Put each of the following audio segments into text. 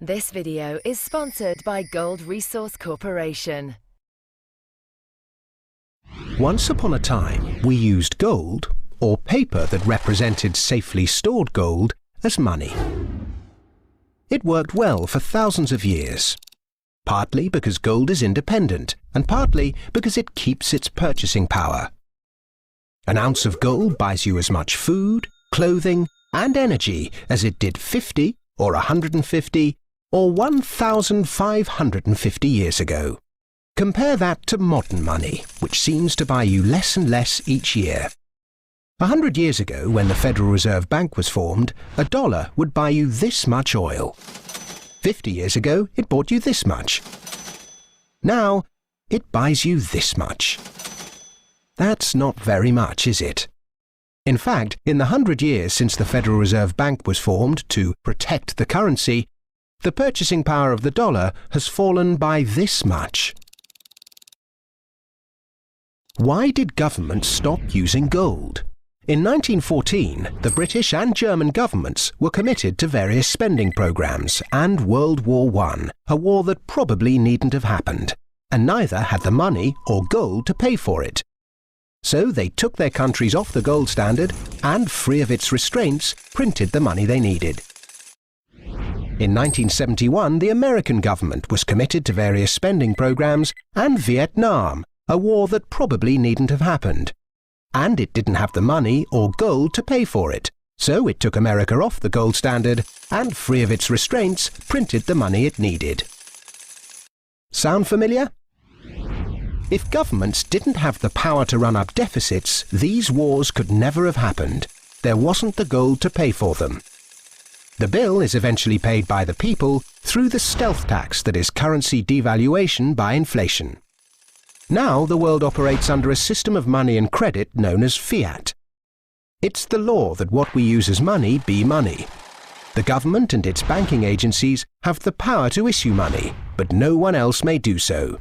This video is sponsored by Gold Resource Corporation. Once upon a time, we used gold, or paper that represented safely stored gold, as money. It worked well for thousands of years, partly because gold is independent, and partly because it keeps its purchasing power. An ounce of gold buys you as much food, clothing, and energy as it did 50, or 150, or 1,550 years ago. Compare that to modern money, which seems to buy you less and less each year. 100 years ago, when the Federal Reserve Bank was formed, a dollar would buy you this much oil. 50 years ago, it bought you this much. Now, it buys you this much. That's not very much, is it? In fact, in the 100 years since the Federal Reserve Bank was formed to protect the currency, the purchasing power of the dollar has fallen by this much. Why did governments stop using gold? In 1914, the British and German governments were committed to various spending programs and World War I, a war that probably needn't have happened, and neither had the money or gold to pay for it. So they took their countries off the gold standard and, free of its restraints, printed the money they needed. In 1971, the American government was committed to various spending programs and Vietnam, a war that probably needn't have happened. And it didn't have the money or gold to pay for it, so it took America off the gold standard and, free of its restraints, printed the money it needed. Sound familiar? If governments didn't have the power to run up deficits, these wars could never have happened. There wasn't the gold to pay for them. The bill is eventually paid by the people through the stealth tax that is currency devaluation by inflation. Now the world operates under a system of money and credit known as fiat. It's the law that what we use as money be money. The government and its banking agencies have the power to issue money, but no one else may do so.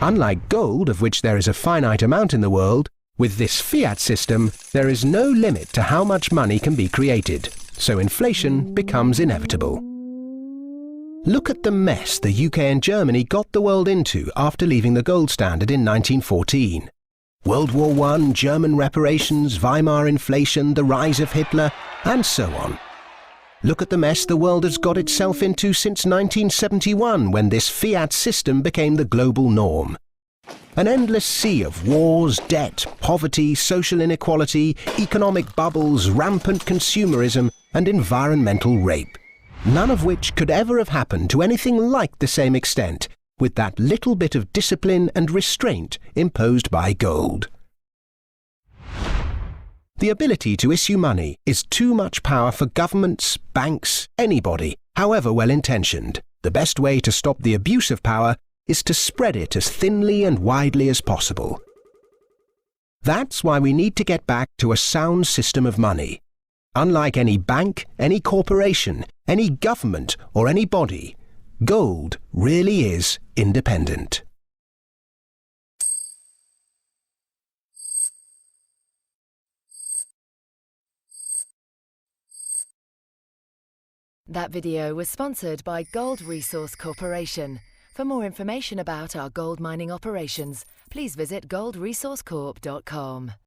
Unlike gold, of which there is a finite amount in the world, with this fiat system, there is no limit to how much money can be created, so inflation becomes inevitable. Look at the mess the UK and Germany got the world into after leaving the gold standard in 1914. World War I, German reparations, Weimar inflation, the rise of Hitler, and so on. Look at the mess the world has got itself into since 1971, when this fiat system became the global norm. An endless sea of wars, debt, poverty, social inequality, economic bubbles, rampant consumerism, and environmental rape. None of which could ever have happened to anything like the same extent, with that little bit of discipline and restraint imposed by gold. The ability to issue money is too much power for governments, banks, anybody, however well-intentioned. The best way to stop the abuse of power is to spread it as thinly and widely as possible. That's why we need to get back to a sound system of money. Unlike any bank, any corporation, any government, or any body, gold really is independent. That video was sponsored by Gold Resource Corporation. For more information about our gold mining operations, please visit goldresourcecorp.com.